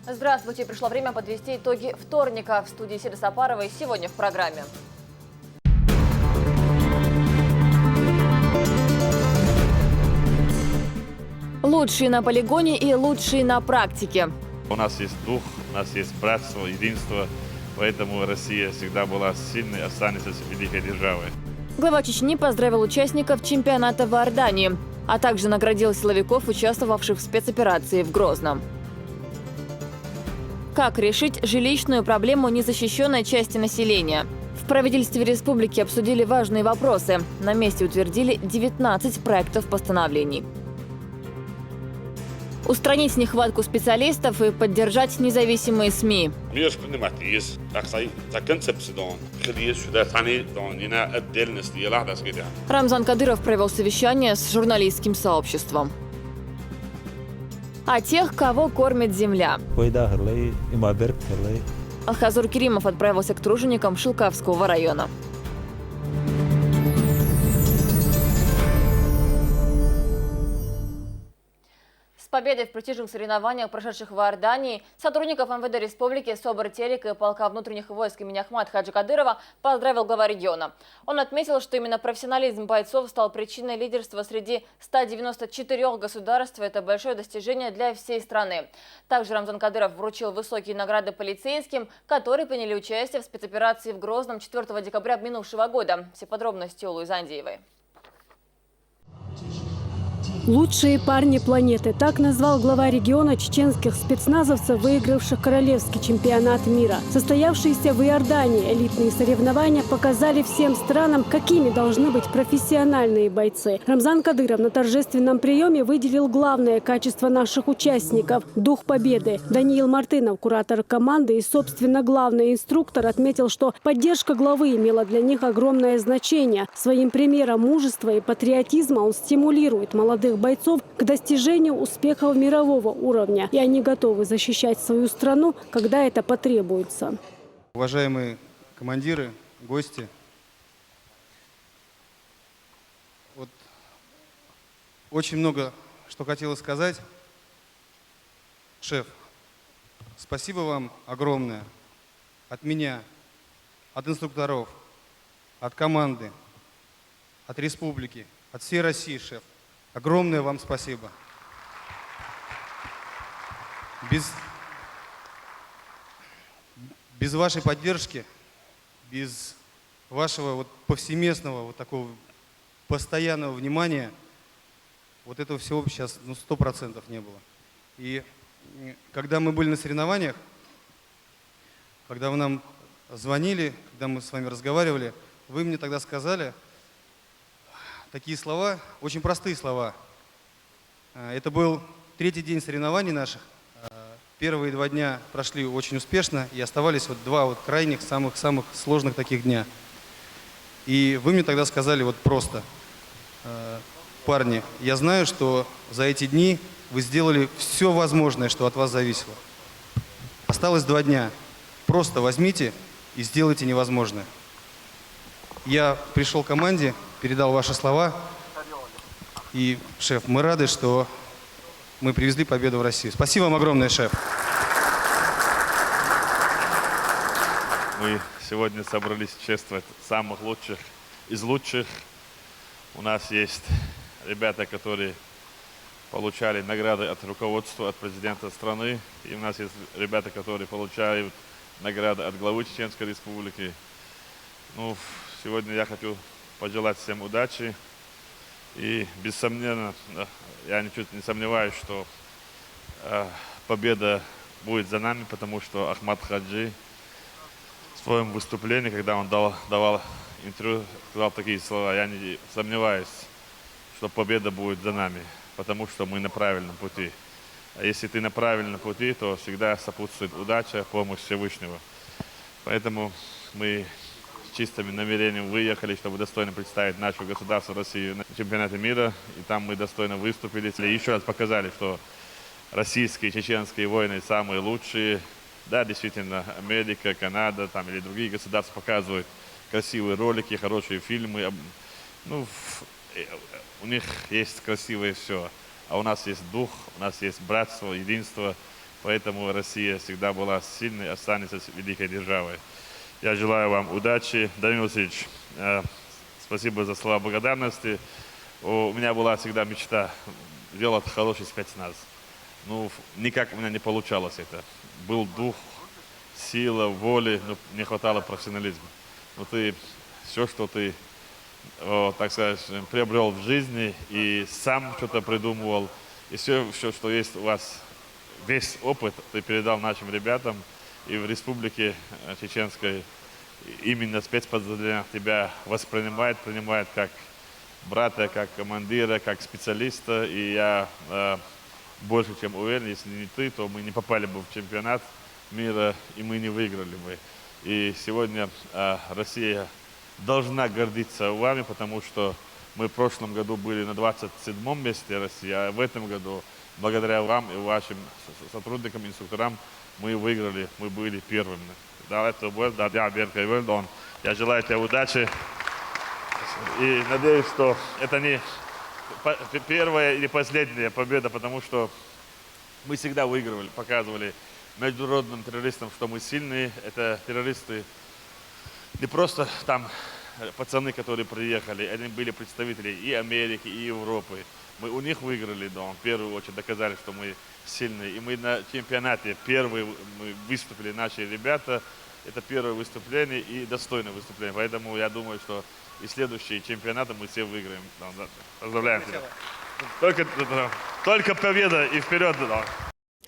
Здравствуйте! Пришло время подвести итоги вторника. В студии Сида Сапарова и сегодня в программе. Лучшие на полигоне и лучшие на практике. У нас есть дух, у нас есть братство, единство. Поэтому Россия всегда была сильной и останется великой державой. Глава Чечни поздравил участников чемпионата в Иордании, а также наградил силовиков, участвовавших в спецоперации в Грозном. Как решить жилищную проблему незащищенной части населения? В правительстве республики обсудили важные вопросы. На месте утвердили 19 проектов постановлений. Устранить нехватку специалистов и поддержать независимые СМИ. Рамзан Кадыров провел совещание с журналистским сообществом. О тех, кого кормит земля. Алхазур Керимов отправился к труженикам Шилкавского района. С победой в престижных соревнованиях, прошедших в Иордании, сотрудников МВД Республики СОБР Терек и полка внутренних войск имени Ахмада Хаджи Кадырова поздравил глава региона. Он отметил, что именно профессионализм бойцов стал причиной лидерства среди 194 государств. Это большое достижение для всей страны. Также Рамзан Кадыров вручил высокие награды полицейским, которые приняли участие в спецоперации в Грозном 4 декабря минувшего года. Все подробности у Луизы Андеевой. Лучшие парни планеты. Так назвал глава региона чеченских спецназовцев, выигравших королевский чемпионат мира. Состоявшиеся в Иордании элитные соревнования показали всем странам, какими должны быть профессиональные бойцы. Рамзан Кадыров на торжественном приеме выделил главное качество наших участников – дух победы. Даниил Мартынов, куратор команды и, собственно, главный инструктор, отметил, что поддержка главы имела для них огромное значение. Своим примером мужества и патриотизма он стимулирует молодых бойцов к достижению успехов мирового уровня. И они готовы защищать свою страну, когда это потребуется. Уважаемые командиры, гости, очень много что хотелось сказать. Шеф, спасибо вам огромное от меня, от инструкторов, от команды, от республики, от всей России, шеф. Огромное вам спасибо. Без вашей поддержки, без вашего повсеместного такого постоянного внимания, этого всего сейчас 100% не было. И когда мы были на соревнованиях, когда вы нам звонили, когда мы с вами разговаривали, вы мне тогда сказали такие слова, очень простые слова. Это был третий день соревнований наших. Первые 2 дня прошли очень успешно, и оставались 2 крайних, самых сложных таких дня. И вы мне тогда сказали просто: парни, я знаю, что за эти дни вы сделали все возможное, что от вас зависело. Осталось 2 дня. Просто возьмите и сделайте невозможное. Я пришел к команде, передал ваши слова. И, шеф, мы рады, что мы привезли победу в Россию. Спасибо вам огромное, шеф. Мы сегодня собрались чествовать самых лучших из лучших. У нас есть ребята, которые получали награды от руководства, от президента страны. И у нас есть ребята, которые получают награды от главы Чеченской Республики. Сегодня я хочу пожелать всем удачи. И, без сомнения, я ничуть не сомневаюсь, что победа будет за нами, потому что Ахмад Хаджи в своем выступлении, когда он давал интервью, сказал такие слова: я не сомневаюсь, что победа будет за нами, потому что мы на правильном пути. А если ты на правильном пути, то всегда сопутствует удача, помощь Всевышнего. Поэтому мы с чистым намерением выехали, чтобы достойно представить наше государство Россию на чемпионате мира. И там мы достойно выступили. И еще раз показали, что российские и чеченские войны самые лучшие. Да, действительно, Америка, Канада или другие государства показывают красивые ролики, хорошие фильмы. У них есть красивое все. А у нас есть дух, у нас есть братство, единство. Поэтому Россия всегда была сильной, останется великой державой. Я желаю вам удачи. Давид Васильевич, спасибо за слова благодарности. У меня была всегда мечта делать хороший спецназ. Ну, никак у меня не получалось это. Был дух, сила, воли, но не хватало профессионализма. Но ты, все, что ты, так сказать, приобрел в жизни и сам что-то придумывал, и все, что есть у вас, весь опыт ты передал нашим ребятам, и в Республике Чеченской именно спецподразделение тебя принимает как брата, как командира, как специалиста, и я больше чем уверен, если не ты, то мы не попали бы в чемпионат мира, и мы не выиграли бы. И сегодня Россия должна гордиться вами, потому что мы в прошлом году были на 27-м месте России, а в этом году, благодаря вам и вашим сотрудникам, инструкторам, мы выиграли, мы были первыми. Я желаю тебе удачи и надеюсь, что это не первая или последняя победа, потому что мы всегда выигрывали, показывали международным террористам, что мы сильные. Это террористы не просто там пацаны, которые приехали, они были представители и Америки, и Европы. Мы у них выиграли, да, в первую очередь доказали, что мы сильные. И мы на чемпионате первые мы выступили, наши ребята. Это первое выступление и достойное выступление. Поэтому я думаю, что и следующие чемпионаты мы все выиграем. Да. Поздравляем тебя. Только победа и вперед. Да.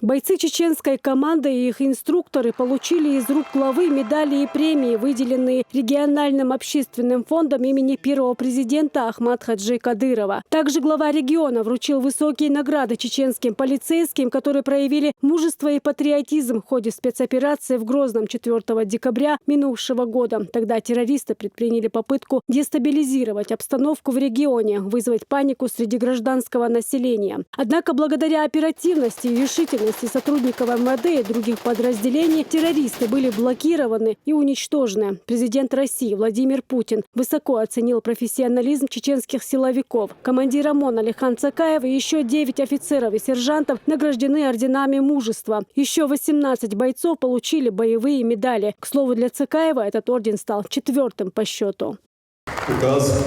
Бойцы чеченской команды и их инструкторы получили из рук главы медали и премии, выделенные региональным общественным фондом имени первого президента Ахмад-Хаджи Кадырова. Также глава региона вручил высокие награды чеченским полицейским, которые проявили мужество и патриотизм в ходе спецоперации в Грозном 4 декабря минувшего года. Тогда террористы предприняли попытку дестабилизировать обстановку в регионе, вызвать панику среди гражданского населения. Однако благодаря оперативности и решительности сотрудников МВД и других подразделений террористы были блокированы и уничтожены. Президент России Владимир Путин высоко оценил профессионализм чеченских силовиков. Командир ОМОН Алихан Цакаев и еще 9 офицеров и сержантов награждены орденами мужества. Еще 18 бойцов получили боевые медали. К слову, для Цакаева этот орден стал 4-м по счету. Указ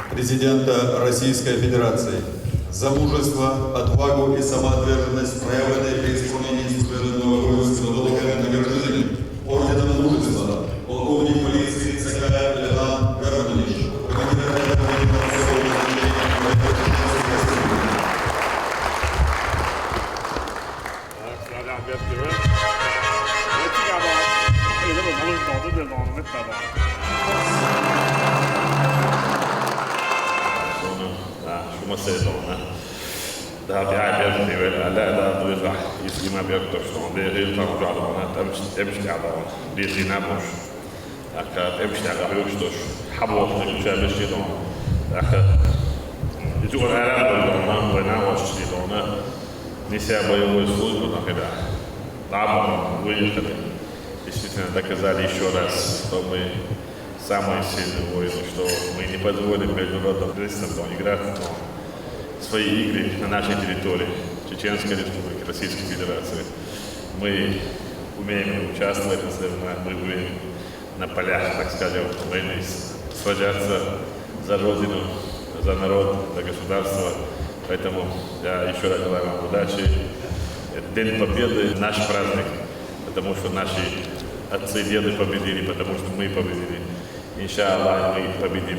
президента Российской Федерации. За мужество, отвагу и самоотверженность, проявленные при исполнении служебного воинского долга, награждены орденом мужества полковник полиции Цакаев Алихан Гарманович, командир отделения Det har jag bäst nu eller där du är i sina björktorstånd. Det är helt annorlunda att emställa det är sina bors. Att emställa högstos. Habot det så är det då. Det tror jag är man var när var det då. Ni ser vad jag vill slå på det. Там выехали. Действительно доказали еще раз, что мы самые сильные воины, что мы не позволим международным террористам играть свои игры на нашей территории, Чеченской Республики, Российской Федерации. Мы умеем участвовать, мы умеем на полях, так скажем, войны сражаться за Родину, за народ, за государство. Поэтому я еще раз желаю вам удачи. День Победы – наш праздник, потому что наши отцы и деды победили, потому что мы победили. Иншаллах, мы победим.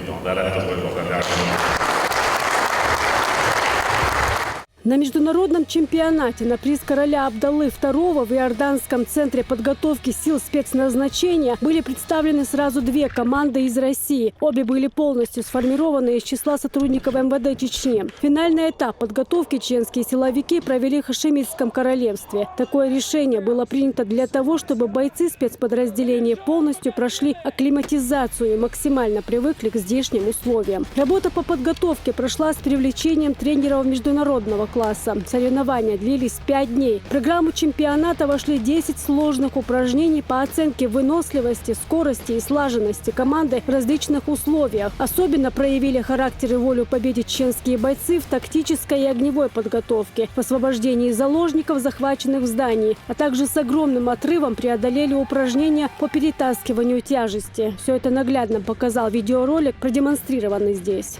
На международном чемпионате на приз короля Абдаллы II в Иорданском центре подготовки сил спецназначения были представлены сразу 2 команды из России. Обе были полностью сформированы из числа сотрудников МВД Чечни. Финальный этап подготовки чеченские силовики провели в Хашемитском королевстве. Такое решение было принято для того, чтобы бойцы спецподразделения полностью прошли акклиматизацию и максимально привыкли к здешним условиям. Работа по подготовке прошла с привлечением тренеров международного класса. Соревнования длились 5 дней. В программу чемпионата вошли 10 сложных упражнений по оценке выносливости, скорости и слаженности команды в различных условиях. Особенно проявили характер и волю к победе чеченские бойцы в тактической и огневой подготовке, в освобождении заложников, захваченных в здании, а также с огромным отрывом преодолели упражнения по перетаскиванию тяжести. Все это наглядно показал видеоролик, продемонстрированный здесь.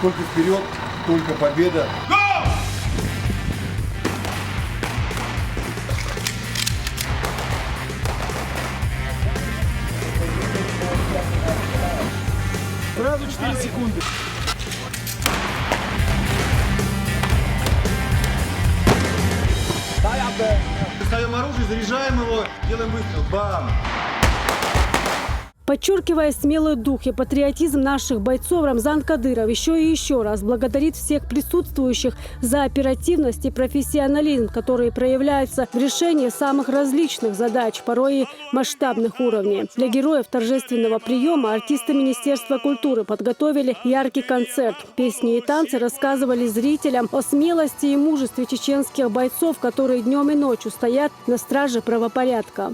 Только вперед, только победа. Сразу 4 секунды. Ставим оружие, заряжаем его, делаем выстрел. Бам! Подчеркивая смелый дух и патриотизм наших бойцов, Рамзан Кадыров еще и еще раз благодарит всех присутствующих за оперативность и профессионализм, которые проявляются в решении самых различных задач, порой и масштабных уровней. Для героев торжественного приема артисты Министерства культуры подготовили яркий концерт. Песни и танцы рассказывали зрителям о смелости и мужестве чеченских бойцов, которые днем и ночью стоят на страже правопорядка.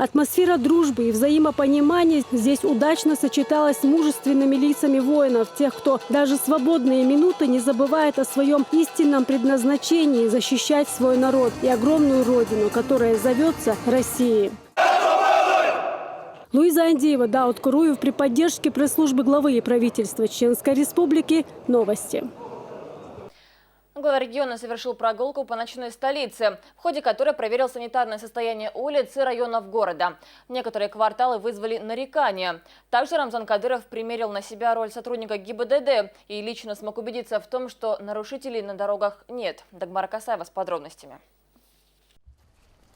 Атмосфера дружбы и взаимопонимания здесь удачно сочеталась с мужественными лицами воинов, тех, кто даже в свободные минуты не забывает о своем истинном предназначении – защищать свой народ и огромную родину, которая зовется Россией. Луиза Андеева, Дауд Куруев при поддержке пресс-службы главы и правительства Чеченской Республики. Новости. Глава региона совершил прогулку по ночной столице, в ходе которой проверил санитарное состояние улиц и районов города. Некоторые кварталы вызвали нарекания. Также Рамзан Кадыров примерил на себя роль сотрудника ГИБДД и лично смог убедиться в том, что нарушителей на дорогах нет. Дагмара Касаева с подробностями.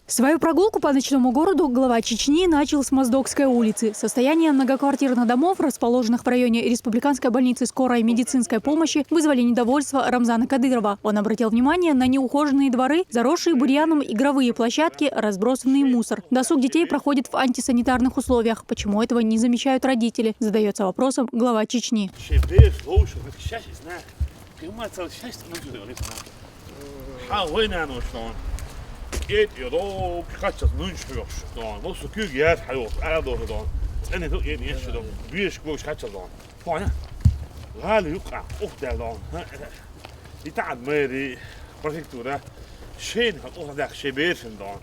Свою прогулку по ночному городу глава Чечни начал с Моздокской улицы. Состояние многоквартирных домов, расположенных в районе Республиканской больницы скорой медицинской помощи, вызвали недовольство Рамзана Кадырова. Он обратил внимание на неухоженные дворы, заросшие бурьяном игровые площадки, разбросанный мусор. Досуг детей проходит в антисанитарных условиях. Почему этого не замечают родители? Задается вопросом глава Чечни. Eet je dan, gaat je lunch dan. Wat zo kun je het heel aardig dan. En het ook niet eens dan. Wie is gewoon gaat je dan. Van ja. Haal je ook aan of daar dan. Die taart met die prefectuur. Scheen gaat ook dat je beter dan.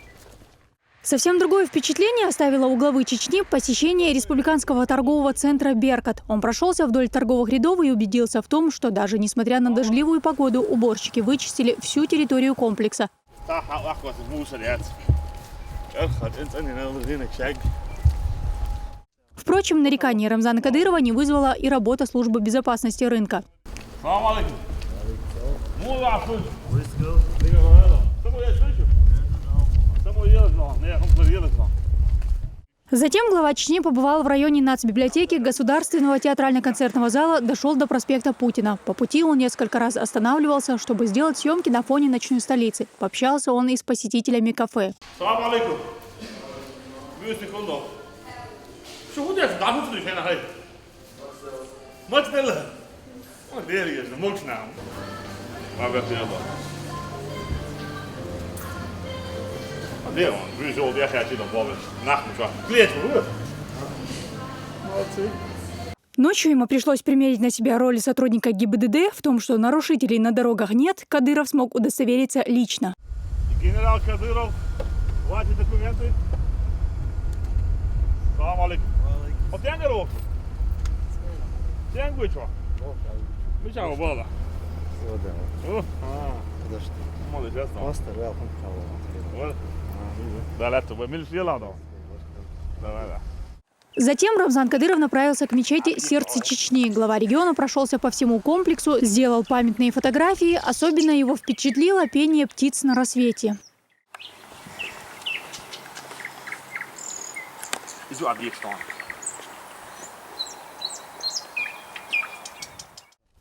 Совсем другое впечатление оставило у главы Чечни посещение республиканского торгового центра «Беркат». Он прошелся вдоль торговых рядов и убедился в том, что даже несмотря на дождливую погоду, уборщики вычистили всю территорию комплекса. Впрочем, нарекание Рамзана Кадырова не вызвала и работа службы безопасности рынка. Затем глава Чечни побывал в районе нацбиблиотеки, Государственного театрально-концертного зала, дошел до проспекта Путина. По пути он несколько раз останавливался, чтобы сделать съемки на фоне ночной столицы. Пообщался он и с посетителями кафе. Ночью ему пришлось примерить на себя роль сотрудника ГИБДД. В том, что нарушителей на дорогах нет, Кадыров смог удостовериться лично. Генерал Кадыров, ваши документы. Салам алейкум. Вот я не ров. Я не говорю. Мы сейчас убрали. Молодец. Затем Рамзан Кадыров направился к мечети «Сердце Чечни». Глава региона прошелся по всему комплексу, сделал памятные фотографии. Особенно его впечатлило пение птиц на рассвете.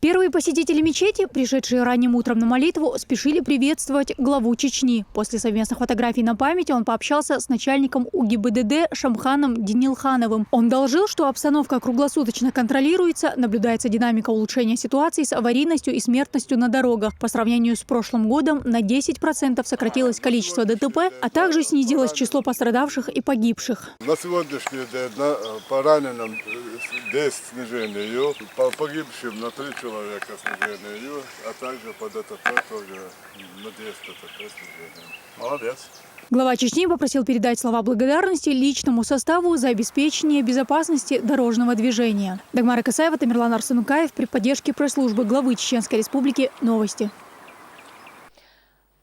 Первые посетители мечети, пришедшие ранним утром на молитву, спешили приветствовать главу Чечни. После совместных фотографий на память он пообщался с начальником УГИБДД Шамханом Денилхановым. Он доложил, что обстановка круглосуточно контролируется, наблюдается динамика улучшения ситуации с аварийностью и смертностью на дорогах. По сравнению с прошлым годом на 10% сократилось количество ДТП, а также снизилось число пострадавших и погибших. На сегодняшний день по раненым 10 снижение, по погибшим на 3 человека снижение, а также по ДТП тоже на 10 ДТП снижение. Молодец. Глава Чечни попросил передать слова благодарности личному составу за обеспечение безопасности дорожного движения. Дагмара Касаева, Тамерлан Арсенукаев при поддержке пресс-службы главы Чеченской Республики. Новости.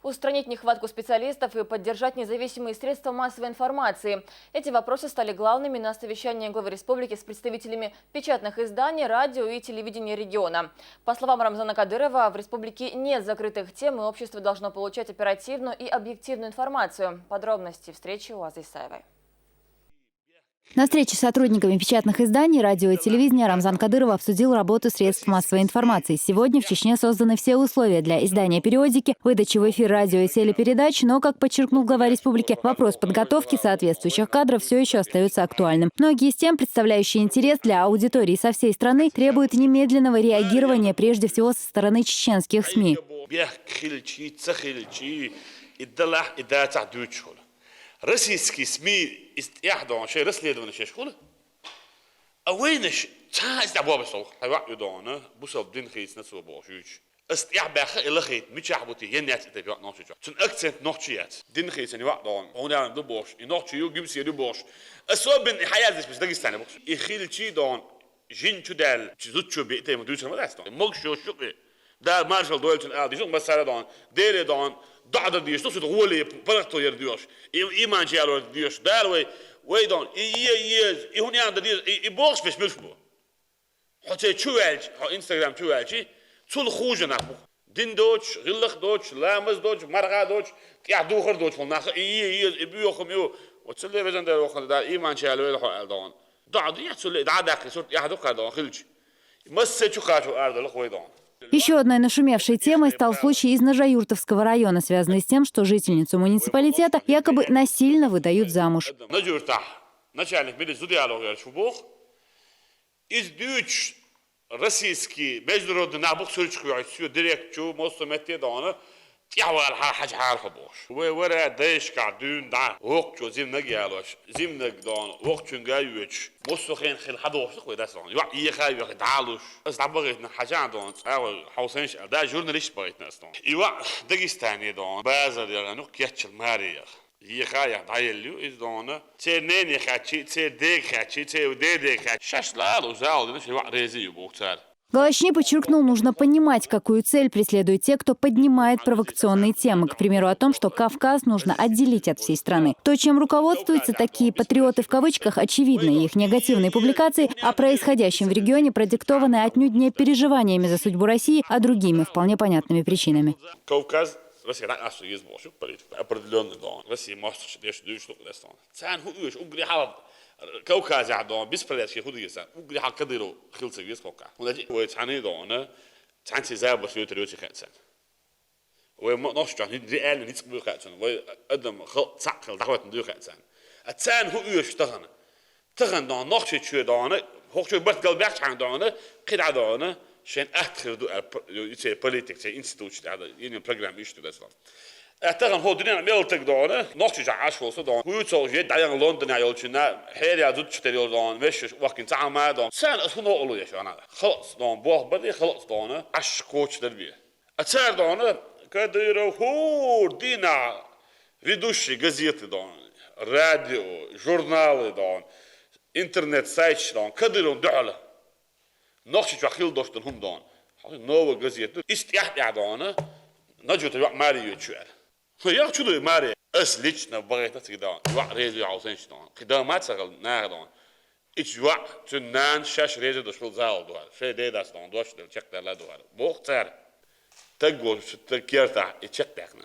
Устранить нехватку специалистов и поддержать независимые средства массовой информации. Эти вопросы стали главными на совещании главы республики с представителями печатных изданий, радио и телевидения региона. По словам Рамзана Кадырова, в республике нет закрытых тем, и общество должно получать оперативную и объективную информацию. Подробности встречи у Азы Исаевой. На встрече с сотрудниками печатных изданий, радио и телевидения Рамзан Кадыров обсудил работу средств массовой информации. Сегодня в Чечне созданы все условия для издания периодики, выдачи в эфир радио и телепередач, но, как подчеркнул глава республики, вопрос подготовки соответствующих кадров все еще остается актуальным. Многие из тем, представляющие интерес для аудитории со всей страны, требуют немедленного реагирования прежде всего со стороны чеченских СМИ. Российские СМИ استعدوا شيء расследование شيء شغله أوينش تاز دعوة بسوق هوا يدونه بوصل دين خيس نسوا بوشيش استعباخ إلى خيط متشعبتي ينات تبيع نوشيش شن أكثر نوشيات دين خيس يعني وقت دون هنا عنده بوش ينوشي يجيب سيري بوش السبب من حياة بس داغستان بوش يخيل شيء دون جين شو دال شزوت شو بيتي مدوش ما داستون مغشو شو ده مارشال دويلتون آدي شو مسألة دون ديري دون ضعض ديش توصل غولي برقتو يرديوش إيمان جالو يرديوش دالوي ويدون هوني عند ديش يبوش فيش ملفبو حتى شو علج إنستغرام شو علجي شو الخوجة نحبو دين دوش غلق دوش لامز دوش مرغا دوش يعدوخر دوش فلناخ يبيوخم يو وتصلي بزن دار وخل دار إيمان جالو يلحو ألدون ضعض يحصل دعداك صوت يحدوك ألدون خلج مسة شو خاشو ألدون لخويدون. Еще одной нашумевшей темой стал случай из Нажаюртовского района, связанный с тем, что жительницу муниципалитета якобы насильно выдают замуж. Российский международный набор сюрчкует директор мостометтедона تيعوال حاج عارفه بوش وورا دايش قاعدين دا وقت جو زين نجيالوش زين نقدون وقت جايوش مستخين خل حدوش خوي داسون يا خاي يا تعالوش بس عبغيتنا حاجه عندهم او حوسينش دا جورناليست بغيتنا اصلا ايوا داغستاني دون بازار يا نو كيتش الماري يا خاي دايلو از دون تنين خاتشي تديك خاتشي تديك شاشلا لو زاو دي شي ريزي بوكتار. Глава Чечни подчеркнул, нужно понимать, какую цель преследуют те, кто поднимает провокационные темы. К примеру, о том, что Кавказ нужно отделить от всей страны. То, чем руководствуются такие «патриоты» в кавычках, очевидно, их негативные публикации о происходящем в регионе продиктованы отнюдь не переживаниями за судьбу России, а другими, вполне понятными причинами. Кавказ Россия определенный дом. Россия может كوكاز عدوان بيسبريت كي خدي جسا وقولي حق كديرو خلص جيس كوكا ولكن هو تعني دونه تعني زاب بس يوتريوتي خاتسن وما نوش جان ريال نيتسبو خاتسن وقدم صق دعوت نديو خاتسن التان هو يشتغل تغن دون نوش شو دونه هو شو بس قلبك عن دونه قد دونه شين أدخل دو يصير بوليتيك يصير إنستيتوت هذا يعني برنامج يشتغل ده أتغن هو دنيا ميلتك دونه نوش جعاش فوسه دون هو يتصل جد دايان لندن يالشنا حيل يعدد شتريو دون مش وقت تعمل دون سان أصلا أقوله يا شو أنا خلاص دون بوه بدي خلاص دونه عش كوتش دربيه أتصير دونه كديرو هو دينا ведущий газеты дон радио журналы дон интернет сайт дон كديرو دعلا نوش جاخيل دوشتن هم دون نوع газеты استيحت دونه نجوت الوقت ماري يتشوار يا شو ماري اس ليشنا بغيت تقدر يوع ريزي عاوزينش دون خدمات سغل نار دون ايش يوع تنان شاش ريزي دوش فل زال دوار في دي داس دون دوش دل تشك دل دوار بوختار تقول تكيرتا يتشك تاخنا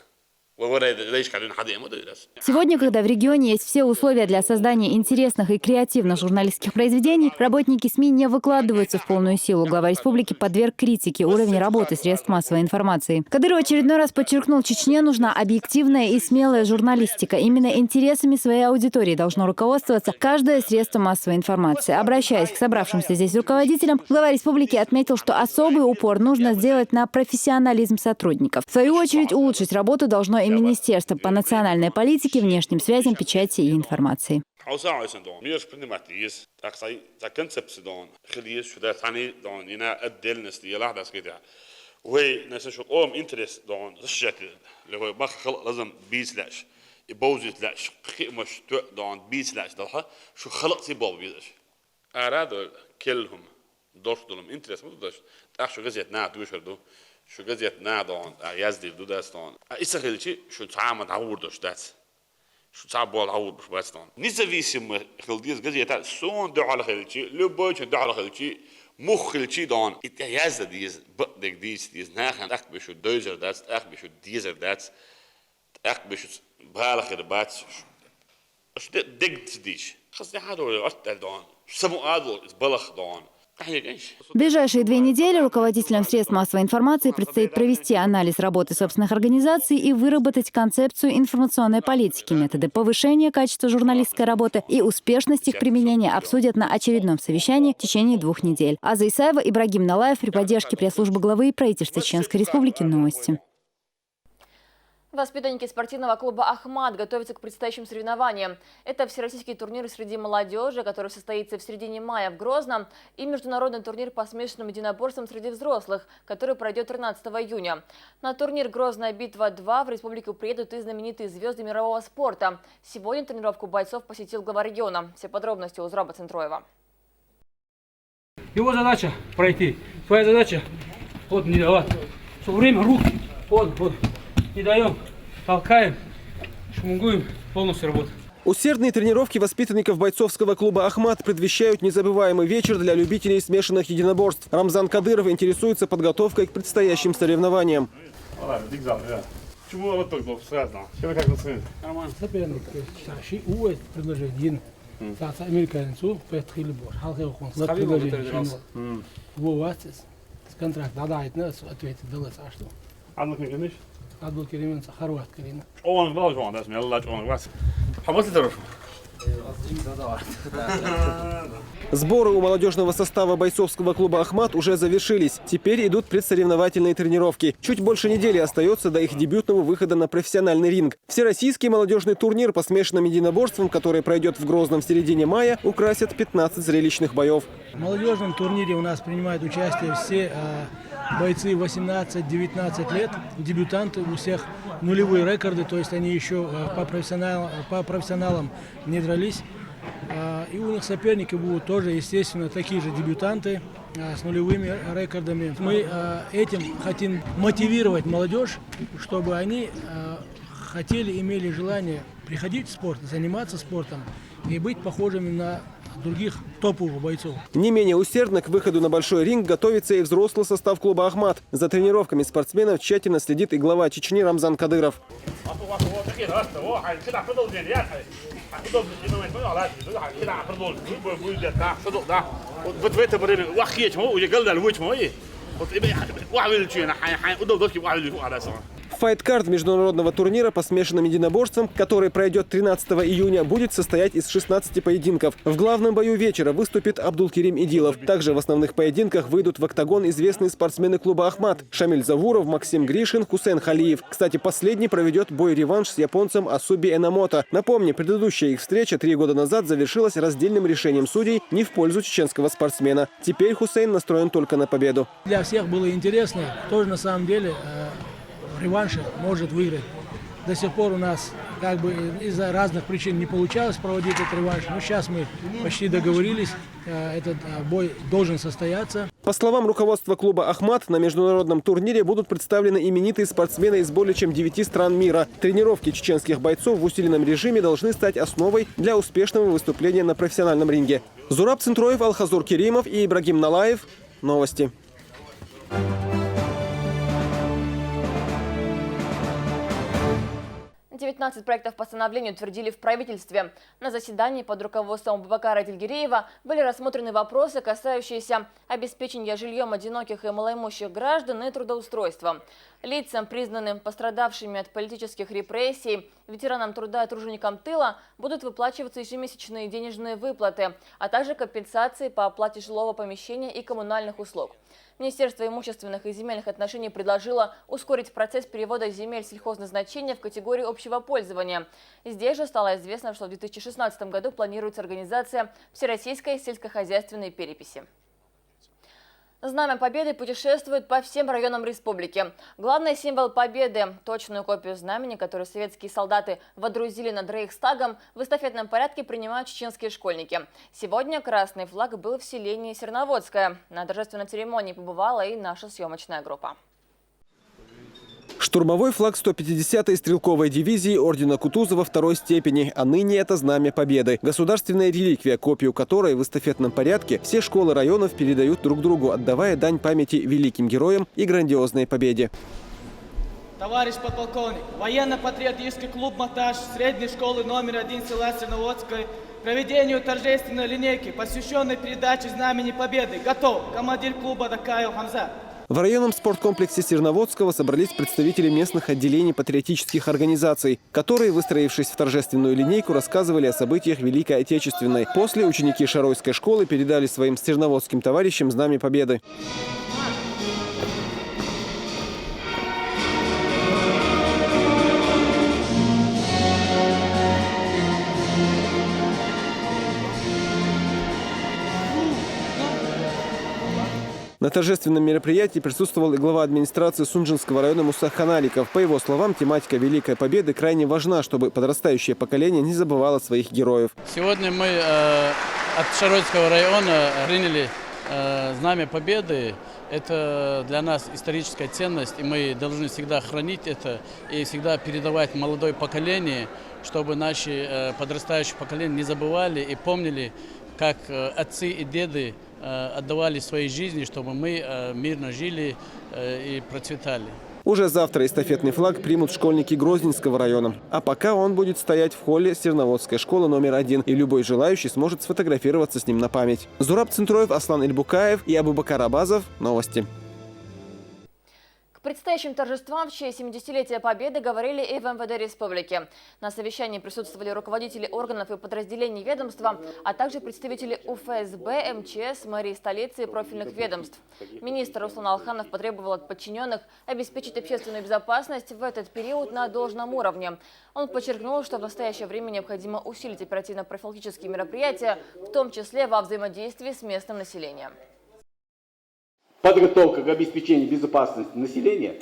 Сегодня, когда в регионе есть все условия для создания интересных и креативных журналистских произведений, работники СМИ не выкладываются в полную силу. Глава республики подверг критике уровень работы средств массовой информации. Кадыров очередной раз подчеркнул, Чечне нужна объективная и смелая журналистика. Именно интересами своей аудитории должно руководствоваться каждое средство массовой информации. Обращаясь к собравшимся здесь руководителям, глава республики отметил, что особый упор нужно сделать на профессионализм сотрудников. В свою очередь, улучшить работу должно и Министерство по национальной политике, внешним связям, печати и информации. شو قضية نادون يزدي دودستان إسرائيلي شو تعامل عودش دات شو تعبوا العود مش بستان نزويسم خلديس قضية سون دع على خلشي لبوش دع على خلشي مخ خلشي دان يزد ديز بدك ديز ناخن أك بشو دوزر دات أك بشو ديزر دات أك بشو بالخير بات شو دقت ديش خصني حدول أشتغل دان سمو أدل بالخ دان. В ближайшие 2 недели руководителям средств массовой информации предстоит провести анализ работы собственных организаций и выработать концепцию информационной политики. Методы повышения качества журналистской работы и успешность их применения обсудят на очередном совещании в течение 2 недель. Аза Исаева, Ибрагим Налаев при поддержке пресс-службы главы и правительства Чеченской Республики. Новости. Воспитанники спортивного клуба «Ахмат» готовятся к предстоящим соревнованиям. Это всероссийский турнир среди молодежи, который состоится в середине мая в Грозном, и международный турнир по смешанным единоборствам среди взрослых, который пройдет 13 июня. На турнир «Грозная битва-2» в республику приедут и знаменитые звезды мирового спорта. Сегодня тренировку бойцов посетил глава региона. Все подробности у Зураба Центроева. Его задача пройти. Твоя задача вот не давать. Все время руки. Вот. Не даем, толкаем, шмугуем, полностью работаем. Усердные тренировки воспитанников бойцовского клуба «Ахмат» предвещают незабываемый вечер для любителей смешанных единоборств. Рамзан Кадыров интересуется подготовкой к предстоящим соревнованиям. Соперник старший, предложение американцу, контракт, ответит, Адул Керимен Сахарват Карина. Он должен, да, смело лать, он вас. А вот это. Сборы у молодежного состава бойцовского клуба «Ахмат» уже завершились. Теперь идут предсоревновательные тренировки. Чуть больше недели остается до их дебютного выхода на профессиональный ринг. Всероссийский молодежный турнир по смешанным единоборствам, который пройдет в Грозном в середине мая, украсят 15 зрелищных боев. В молодежном турнире у нас принимают участие все бойцы 18-19 лет, дебютанты, у всех нулевые рекорды, то есть они еще по профессионалам не дрались. И у них соперники будут тоже, естественно, такие же дебютанты с нулевыми рекордами. Мы этим хотим мотивировать молодежь, чтобы они хотели, имели желание приходить в спорт, заниматься спортом и быть похожими на других топовых бойцов. Не менее усердно к выходу на большой ринг готовится и взрослый состав клуба «Ахмат». За тренировками спортсменов тщательно следит и глава Чечни Рамзан Кадыров. Файткард международного турнира по смешанным единоборствам, который пройдет 13 июня, будет состоять из 16 поединков. В главном бою вечера выступит Абдулкерим Идилов. Также в основных поединках выйдут в октагон известные спортсмены клуба «Ахмат» Шамиль Завуров, Максим Гришин, Хусейн Халиев. Кстати, последний проведет бой-реванш с японцем Асуби Энамото. Напомню, предыдущая их встреча 3 года назад завершилась раздельным решением судей не в пользу чеченского спортсмена. Теперь Хусейн настроен только на победу. Для всех было интересно, кто же на самом деле реванше может выиграть. До сих пор у нас из-за разных причин не получалось проводить этот реванш. Но сейчас мы почти договорились, этот бой должен состояться. По словам руководства клуба «Ахмат», на международном турнире будут представлены именитые спортсмены из более чем 9 стран мира. Тренировки чеченских бойцов в усиленном режиме должны стать основой для успешного выступления на профессиональном ринге. Зураб Центроев, Алхазур Керимов и Ибрагим Налаев. Новости. 19 проектов постановлений утвердили в правительстве. На заседании под руководством Абубакара Дильгиреева были рассмотрены вопросы, касающиеся обеспечения жильем одиноких и малоимущих граждан и трудоустройства. Лицам, признанным пострадавшими от политических репрессий, ветеранам труда и труженикам тыла будут выплачиваться ежемесячные денежные выплаты, а также компенсации по оплате жилого помещения и коммунальных услуг. Министерство имущественных и земельных отношений предложило ускорить процесс перевода земель сельхозназначения в категорию общего пользования. Здесь же стало известно, что в 2016 году планируется организация Всероссийской сельскохозяйственной переписи. Знамя Победы путешествует по всем районам республики. Главный символ Победы – точную копию знамени, которую советские солдаты водрузили над Рейхстагом, в эстафетном порядке принимают чеченские школьники. Сегодня красный флаг был в селении Серноводское. На торжественной церемонии побывала и наша съемочная группа. Штурмовой флаг 150-й стрелковой дивизии ордена Кутузова второй степени, а ныне это Знамя Победы. Государственная реликвия, копию которой в эстафетном порядке все школы районов передают друг другу, отдавая дань памяти великим героям и грандиозной победе. Товарищ подполковник, военно-патриотический клуб «Монтаж» средней школы номер 1 села Серноводское к проведению торжественной линейки, посвященной передаче Знамени Победы, готов. Командир клуба Дакаев Хамза. В районном спорткомплексе Серноводского собрались представители местных отделений патриотических организаций, которые, выстроившись в торжественную линейку, рассказывали о событиях Великой Отечественной. После ученики Шаройской школы передали своим серноводским товарищам Знамя Победы. На торжественном мероприятии присутствовал и глава администрации Сунжинского района Муса Ханаликов. По его словам, тематика Великой Победы крайне важна, чтобы подрастающее поколение не забывало своих героев. Сегодня мы от Шаройского района приняли Знамя Победы. Это для нас историческая ценность, и мы должны всегда хранить это и всегда передавать молодое поколение, чтобы наши подрастающие поколения не забывали и помнили, как отцы и деды отдавали свои жизни, чтобы мы мирно жили и процветали. Уже завтра эстафетный флаг примут школьники Грозненского района. А пока он будет стоять в холле Серноводской школы номер 1, и любой желающий сможет сфотографироваться с ним на память. Зураб Центроев, Аслан Эльбукаев и Абубакар Абазов. Новости. К предстоящим торжествам в честь 70-летия Победы говорили и в МВД Республики. На совещании присутствовали руководители органов и подразделений ведомства, а также представители УФСБ, МЧС, мэрии столицы и профильных ведомств. Министр Руслан Алханов потребовал от подчиненных обеспечить общественную безопасность в этот период на должном уровне. Он подчеркнул, что в настоящее время необходимо усилить оперативно-профилактические мероприятия, в том числе во взаимодействии с местным населением. Подготовка к обеспечению безопасности населения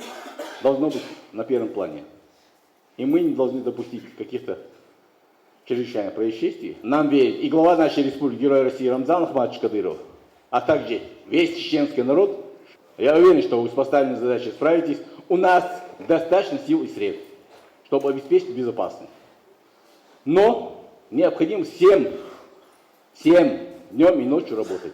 должна быть на первом плане. И мы не должны допустить каких-то чрезвычайных происшествий. Нам верит и глава нашей республики, Герой России Рамзан Ахматович Кадыров, а также весь чеченский народ. Я уверен, что вы с поставленной задачей справитесь. У нас достаточно сил и средств, чтобы обеспечить безопасность. Но необходимо всем днем и ночью работать.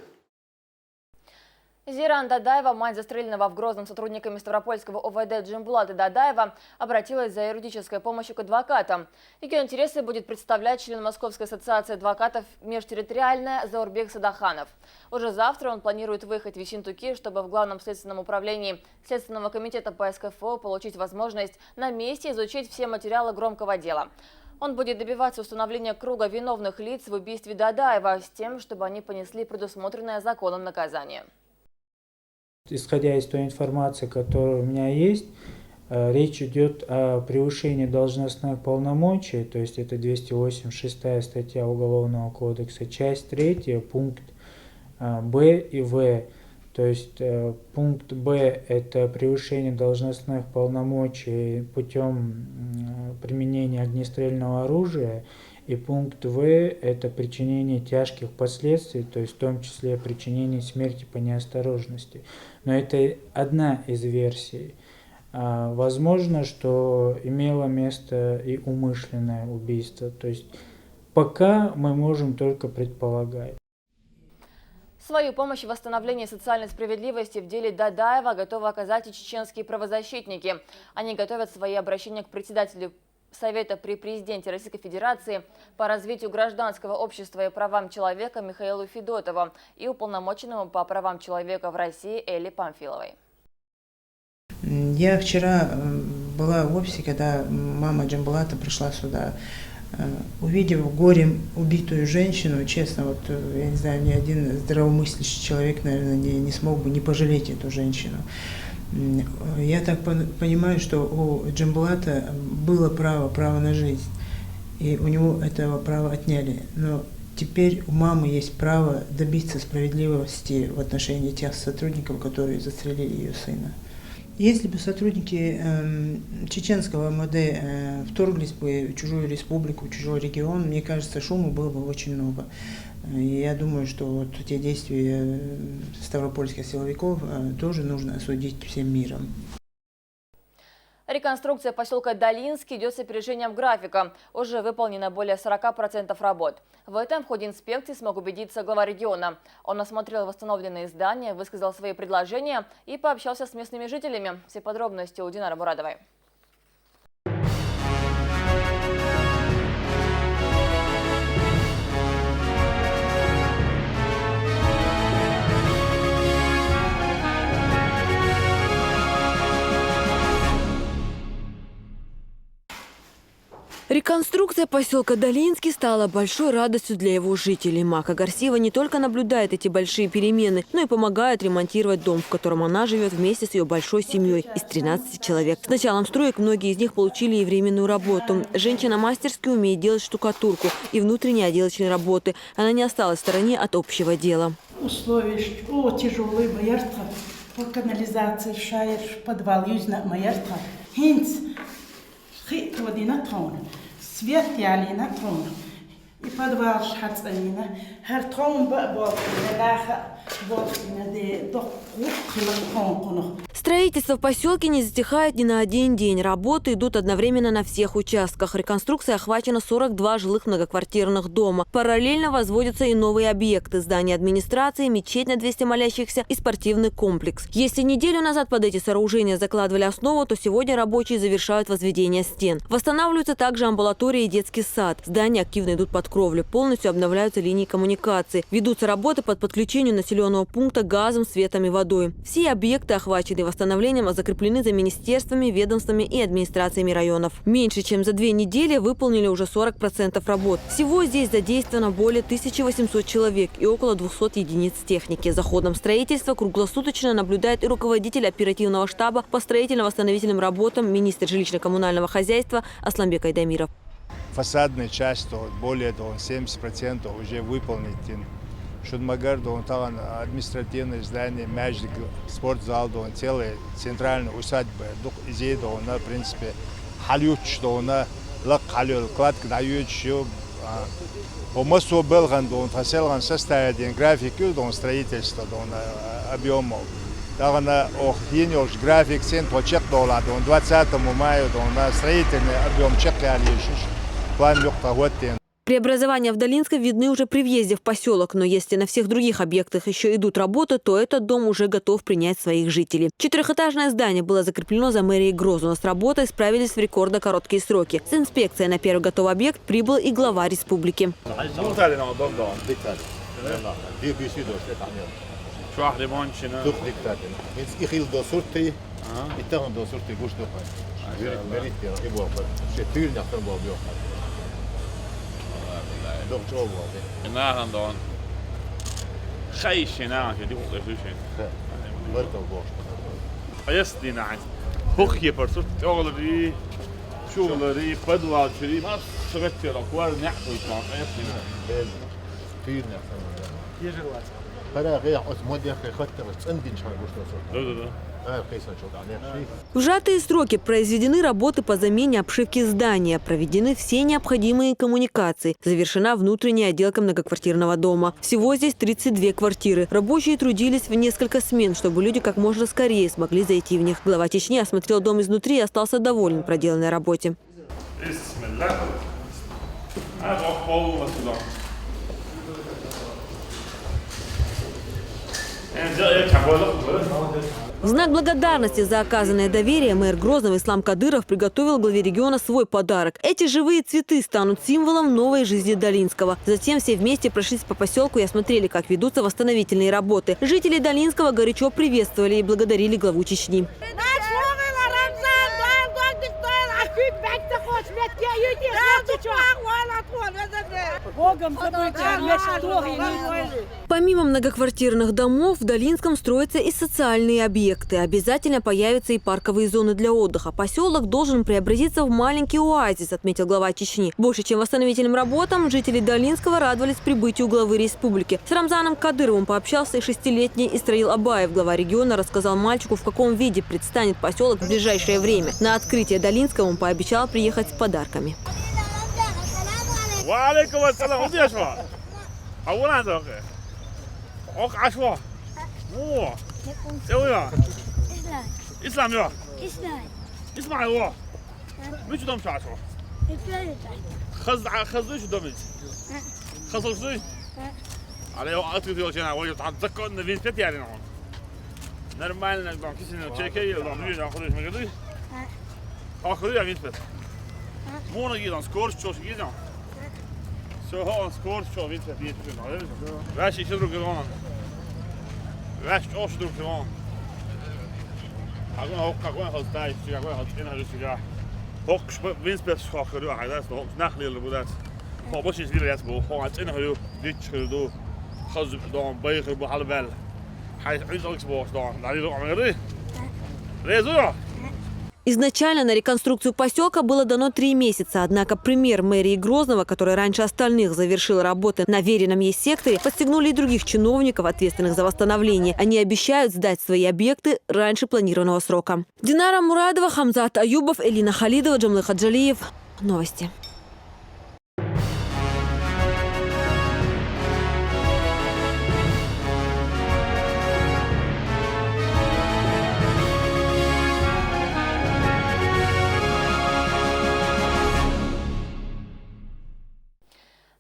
Зиран Дадаева, мать застреленного в Грозном сотрудниками Ставропольского ОВД Джимбулата Дадаева, обратилась за юридической помощью к адвокатам. Ее интересы будет представлять член Московской ассоциации адвокатов межтерриториальная Заурбек Садаханов. Уже завтра он планирует выехать в Ессентуки, чтобы в Главном следственном управлении Следственного комитета по СКФО получить возможность на месте изучить все материалы громкого дела. Он будет добиваться установления круга виновных лиц в убийстве Дадаева с тем, чтобы они понесли предусмотренное законом наказание. Исходя из той информации, которая у меня есть, речь идет о превышении должностных полномочий, то есть это 286 статья Уголовного кодекса, часть 3, пункт Б и В. То есть пункт Б – это превышение должностных полномочий путем применения огнестрельного оружия, и пункт В – это причинение тяжких последствий, то есть в том числе причинение смерти по неосторожности. Но это одна из версий. Возможно, что имело место и умышленное убийство. То есть пока мы можем только предполагать. Свою помощь в восстановлении социальной справедливости в деле Дадаева готовы оказать и чеченские правозащитники. Они готовят свои обращения к председателю Совета при президенте Российской Федерации по развитию гражданского общества и правам человека Михаилу Федотову и уполномоченному по правам человека в России Элле Памфиловой. Я вчера была в офисе, когда мама Джамбулата пришла сюда. Увидев горем убитую женщину, честно, вот я не знаю, ни один здравомыслящий человек, наверное, не смог бы не пожалеть эту женщину. Я так понимаю, что у Джамбулата было право на жизнь, и у него этого права отняли. Но теперь у мамы есть право добиться справедливости в отношении тех сотрудников, которые застрелили ее сына. Если бы сотрудники чеченского МВД вторглись бы в чужую республику, в чужой регион, мне кажется, шума было бы очень много. И я думаю, что вот те действия ставропольских силовиков тоже нужно осудить всем миром. Реконструкция поселка Долинский идет с опережением графика. Уже выполнено более 40% работ. В этом в ходе инспекции смог убедиться глава региона. Он осмотрел восстановленные здания, высказал свои предложения и пообщался с местными жителями. Все подробности у Динары Мурадовой. Реконструкция поселка Долинский стала большой радостью для его жителей. Мака Гарсиева не только наблюдает эти большие перемены, но и помогает ремонтировать дом, в котором она живет вместе с ее большой семьей из 13 человек. С началом строек многие из них получили и временную работу. Женщина мастерски умеет делать штукатурку и внутренние отделочные работы. Она не осталась в стороне от общего дела. Условия тяжелые, маярство, по канализации, шайер, подвал, юзна, маярство. Хинц. Свет ялина трон. И подвал шхацанина. Хер трон бабок, надаха, боксина, де док, трон. Строительство в поселке не затихает ни на один день. Работы идут одновременно на всех участках. Реконструкция охвачена 42 жилых многоквартирных дома. Параллельно возводятся и новые объекты. Здание администрации, мечеть на 200 молящихся и спортивный комплекс. Если неделю назад под эти сооружения закладывали основу, то сегодня рабочие завершают возведение стен. Восстанавливаются также амбулатория и детский сад. Здания активно идут под кровлю. Полностью обновляются линии коммуникации. Ведутся работы под подключением населенного пункта газом, светом и водой. Все объекты, охваченные восстановлением, закреплены за министерствами, ведомствами и администрациями районов. Меньше чем за 2 недели выполнили уже 40% работ. Всего здесь задействовано более 1800 человек и около 200 единиц техники. За ходом строительства круглосуточно наблюдает и руководитель оперативного штаба по строительно-восстановительным работам, министр жилищно-коммунального хозяйства Асламбек Айдамиров. Фасадная часть более 70% уже выполнена. Шудмагар, там административное здание, мяжик, спортзал, целая центральная усадьба. Здесь, в принципе, халют, что она кладка дает еще. По массу белган, фасилган состояние графики, строительства, объемов. Так она охинешь график цен почек $, 20 мая, строительный объем чека план легкого. Преобразования в Долинском видны уже при въезде в поселок, но если на всех других объектах еще идут работы, то этот дом уже готов принять своих жителей. 4-этажное здание было закреплено за мэрией Грозу, но с работой справились в рекордно короткие сроки. С инспекцией на первый готовый объект прибыл и глава республики. В сжатые сроки произведены работы по замене обшивки здания, проведены все необходимые коммуникации, завершена внутренняя отделка многоквартирного дома. Всего здесь 32 квартиры. Рабочие трудились в несколько смен, чтобы люди как можно скорее смогли зайти в них. Глава Чечни осмотрел дом изнутри и остался доволен проделанной работе. В знак благодарности за оказанное доверие мэр Грозного Ислам Кадыров приготовил главе региона свой подарок. Эти живые цветы станут символом новой жизни Долинского. Затем все вместе прошлись по поселку и осмотрели, как ведутся восстановительные работы. Жители Долинского горячо приветствовали и благодарили главу Чечни. Помимо многоквартирных домов, в Долинском строятся и социальные объекты. Обязательно появятся и парковые зоны для отдыха. Поселок должен преобразиться в маленький оазис, отметил глава Чечни. Больше, чем восстановительным работам, жители Долинского радовались прибытию главы республики. С Рамзаном Кадыровым пообщался и 6-летний Исраил Абаев. Глава региона рассказал мальчику, в каком виде предстанет поселок в ближайшее время. На открытие Долинского он пообещал приехать с подарками. وعليكم السلام ودي اشوا اولا ذوق اوك عشوا مو سويا اسلام يا اسمع يا مش دم شاشوا خذ شو دمج خذ شو على وقت يا جماعه وجه تذكر ان في بيت يعني نورمال نقدر كيسنا تشيكي ولا نريد ناخذ ما قدري اخذ يا بيت مو نجي سكور شو جينا Zo gewoon scoort zo wint het niet kunnen. Wees is er ook gewoon. Wees is er ook gewoon. Gewoon als tijd, gewoon als inhoud ja. Ook winstbest schakken door. Hij dat is nog nachtleren hoe dat. Maar wat is weer het boel? Gewoon als inhoud dit schudden. Gaan ze dan bijger behalve wel. Hij is ook zo dan. Daar is ook maar reden. Reden. Изначально на реконструкцию поселка было дано 3 месяца. Однако премьер мэрии Грозного, который раньше остальных завершил работы на веренном ей секторе, подстегнули и других чиновников, ответственных за восстановление. Они обещают сдать свои объекты раньше планированного срока. Динара Мурадова, Хамзат Аюбов, Элина Халидова, Джамлы Хаджалиев. Новости.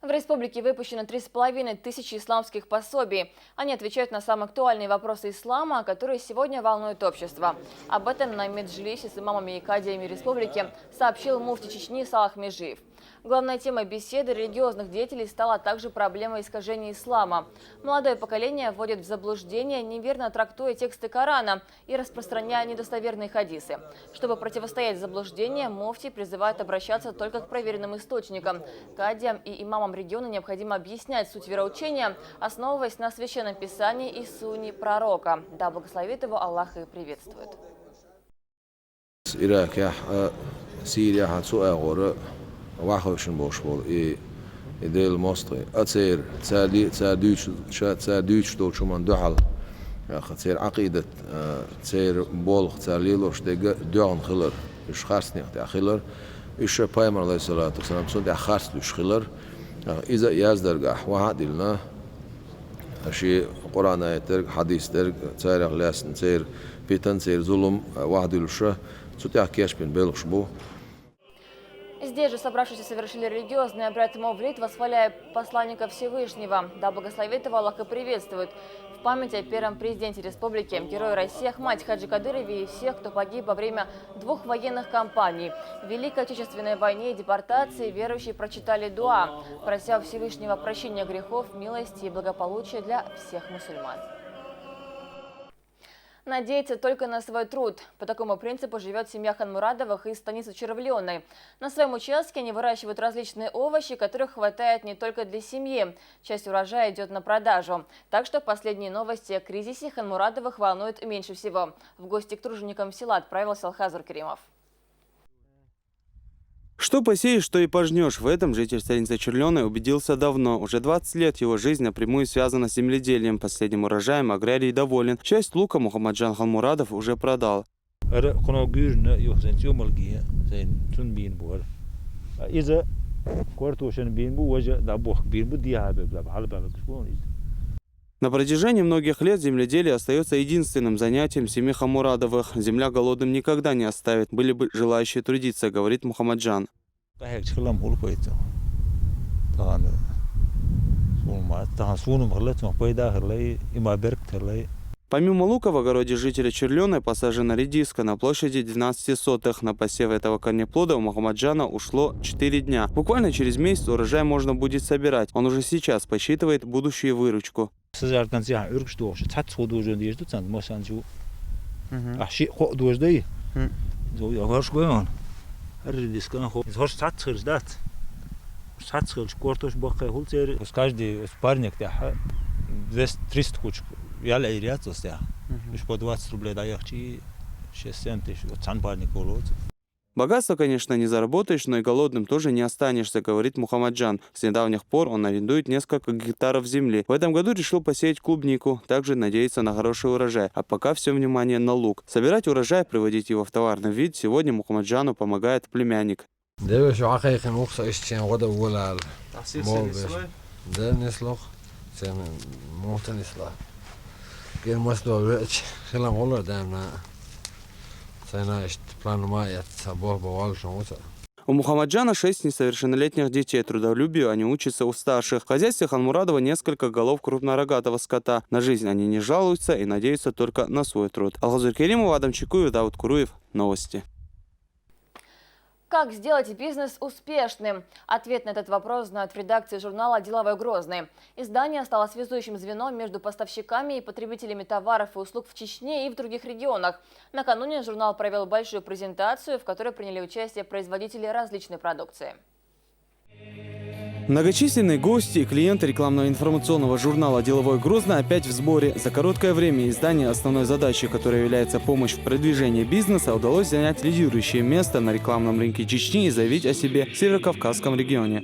В республике выпущено 3,5 тысячи исламских пособий. Они отвечают на самые актуальные вопросы ислама, которые сегодня волнуют общество. Об этом на меджлисе с имамами и кадиями республики сообщил муфти Чечни Салах Межиев. Главной темой беседы религиозных деятелей стала также проблема искажения ислама. Молодое поколение вводит в заблуждение, неверно трактуя тексты Корана и распространяя недостоверные хадисы. Чтобы противостоять заблуждениям, муфти призывают обращаться только к проверенным источникам. Кадиям и имамам региона необходимо объяснять суть вероучения, основываясь на священном писании и сунне пророка. Да благословит его Аллах и приветствует. Wachhoschen boschwol ideel mostri atser tsadüç do chuman duhal khatser aqidat tser bol khatsalilo shtega duan khiller ish kharsniq ta khiller ish paymer alayhi salatu wasalam so da kharslu khiller iza yazdarga wahadilna ashi Quran ayetler hadisler tser glasn tser pitan tser zulum wahdilusha so ta kashpin belkhshbu. Здесь же собравшиеся совершили религиозный обряд Мавлид, восхваляя посланника Всевышнего. Да благословит его Аллах и приветствует. В память о первом президенте республики, герое России Ахмаде Хаджи Кадырове и всех, кто погиб во время 2 военных кампаний. В Великой Отечественной войне и депортации верующие прочитали дуа, прося Всевышнего прощения грехов, милости и благополучия для всех мусульман. Надеяться только на свой труд. По такому принципу живет семья Ханмурадовых из станицы Червленой. На своем участке они выращивают различные овощи, которых хватает не только для семьи. Часть урожая идет на продажу. Так что последние новости о кризисе Ханмурадовых волнуют меньше всего. В гости к труженикам села отправился Алхазур Керимов. Что посеешь, что и пожнешь. В этом житель станицы Червленой убедился давно. Уже 20 лет его жизнь напрямую связана с земледелием. Последним урожаем аграрий доволен. Часть лука Мухаммаджан Халмурадов уже продал. На протяжении многих лет земледелие остается единственным занятием семьи Хамурадовых. Земля голодным никогда не оставит. Были бы желающие трудиться, говорит Мухаммаджан. Помимо лука в огороде жителя Черленой посажена редиска на площади 12 сотых. На посев этого корнеплода у Мухаммаджана ушло 4 дня. Буквально через месяц урожай можно будет собирать. Он уже сейчас посчитывает будущую выручку. Каждый парник 200-300 кучек. Я лайрят остя. Уж по 20 рублей даёшь, 6 центов, вот сам парник уловит. Богатство, конечно, не заработаешь, но и голодным тоже не останешься, говорит Мухаммаджан. С недавних пор он арендует несколько гектаров земли. В этом году решил посеять клубнику, также надеется на хороший урожай. А пока все внимание на лук. Собирать урожай, приводить его в товарный вид сегодня Мухаммаджану помогает племянник. У Мухаммаджана 6 несовершеннолетних детей. Трудолюбию они учатся у старших. В хозяйстве Халмурадова несколько голов крупнорогатого скота. На жизнь они не жалуются и надеются только на свой труд. Алхазур Керимов, Адам Чекуев, Давуд Куруев. Новости. Как сделать бизнес успешным? Ответ на этот вопрос знают в редакции журнала «Деловой Грозный». Издание стало связующим звеном между поставщиками и потребителями товаров и услуг в Чечне и в других регионах. Накануне журнал провел большую презентацию, в которой приняли участие производители различной продукции. Многочисленные гости и клиенты рекламного информационного журнала «Деловой Грозный» опять в сборе. За короткое время издание основной задачей, которой является помощь в продвижении бизнеса, удалось занять лидирующее место на рекламном рынке Чечни и заявить о себе в Северокавказском регионе.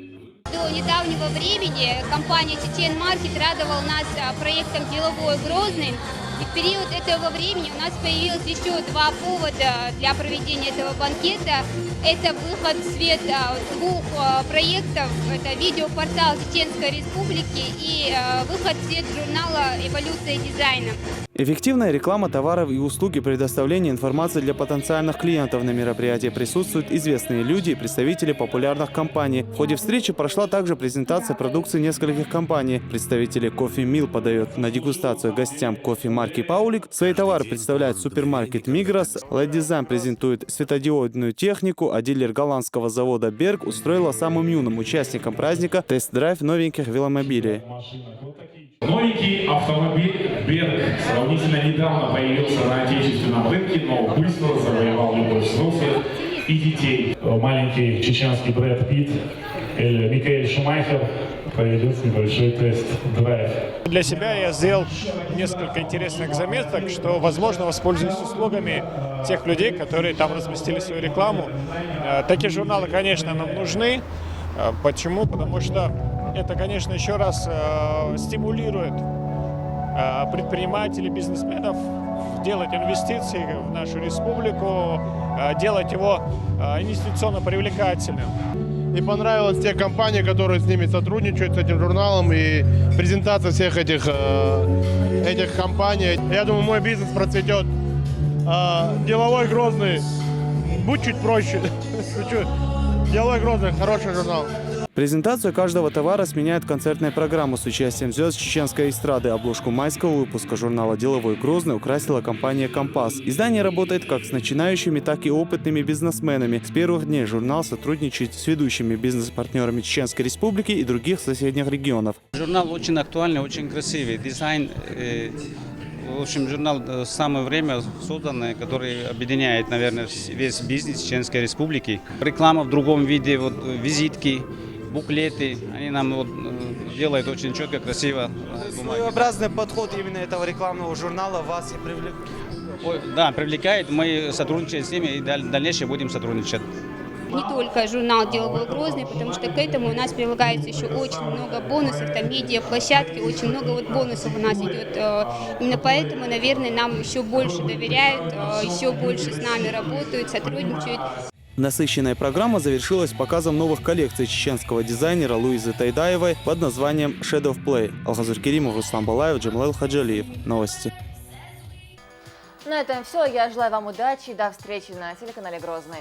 До недавнего времени компания «Чечен Маркет» радовала нас проектом «Деловой Грозный». И в период этого времени у нас появилось еще 2 повода для проведения этого банкета. Это выход в свет 2 проектов. Это видеопортал Чеченской Республики и выход в свет журнала «Эволюция дизайна». Эффективная реклама товаров и услуги, предоставление информации для потенциальных клиентов. На мероприятии присутствуют известные люди и представители популярных компаний. В ходе встречи прошла также презентация продукции нескольких компаний. Представители Coffee Mill подают на дегустацию гостям кофе марки Паулик. Свои товары представляет супермаркет Мигрос. Light Design презентует светодиодную технику, а дилер голландского завода Берг устроила самым юным участникам праздника тест-драйв новеньких веломобилей. Новенький автомобиль «Берг» сравнительно недавно появился на отечественном рынке, но быстро завоевал любовь взрослых и детей. Маленький чеченский Брэд Питт или Микаэль Шумахер проведет небольшой тест-драйв. Для себя я сделал несколько интересных заметок, что, возможно, воспользуюсь услугами тех людей, которые там разместили свою рекламу. Такие журналы, конечно, нам нужны. Почему? Потому что это, конечно, еще раз стимулирует предпринимателей, бизнесменов делать инвестиции в нашу республику, делать его инвестиционно привлекательным. И понравилось те компании, которые с ними сотрудничают, с этим журналом, и презентация всех этих компаний. Я думаю, мой бизнес процветет. Деловой Грозный, будь чуть проще. Деловой Грозный, хороший журнал. Презентацию каждого товара сменяет концертная программа с участием звезд чеченской эстрады. Обложку майского выпуска журнала «Деловой Грозный» украсила компания «Компас». Издание работает как с начинающими, так и опытными бизнесменами. С первых дней журнал сотрудничает с ведущими бизнес-партнерами Чеченской Республики и других соседних регионов. Журнал очень актуальный, очень красивый. Дизайн, в общем, журнал в самое время созданный, который объединяет, наверное, весь бизнес Чеченской Республики. Реклама в другом виде, вот, визитки, буклеты, они нам делают очень четко, красиво. Своеобразный подход именно этого рекламного журнала вас и привлекает? Да, привлекает. Мы сотрудничаем с ними и в дальнейшем будем сотрудничать. Не только журнал «Деловой Грозный», потому что к этому у нас прилагается еще очень много бонусов, там медиаплощадки, очень много бонусов у нас идет. Именно поэтому, наверное, нам еще больше доверяют, еще больше с нами работают, сотрудничают. Насыщенная программа завершилась показом новых коллекций чеченского дизайнера Луизы Тайдаевой под названием «Shadow Play». Алхазур Керимов, Руслан Балаев, Джамал Хаджалиев. Новости. На этом все. Я желаю вам удачи и до встречи на телеканале Грозный.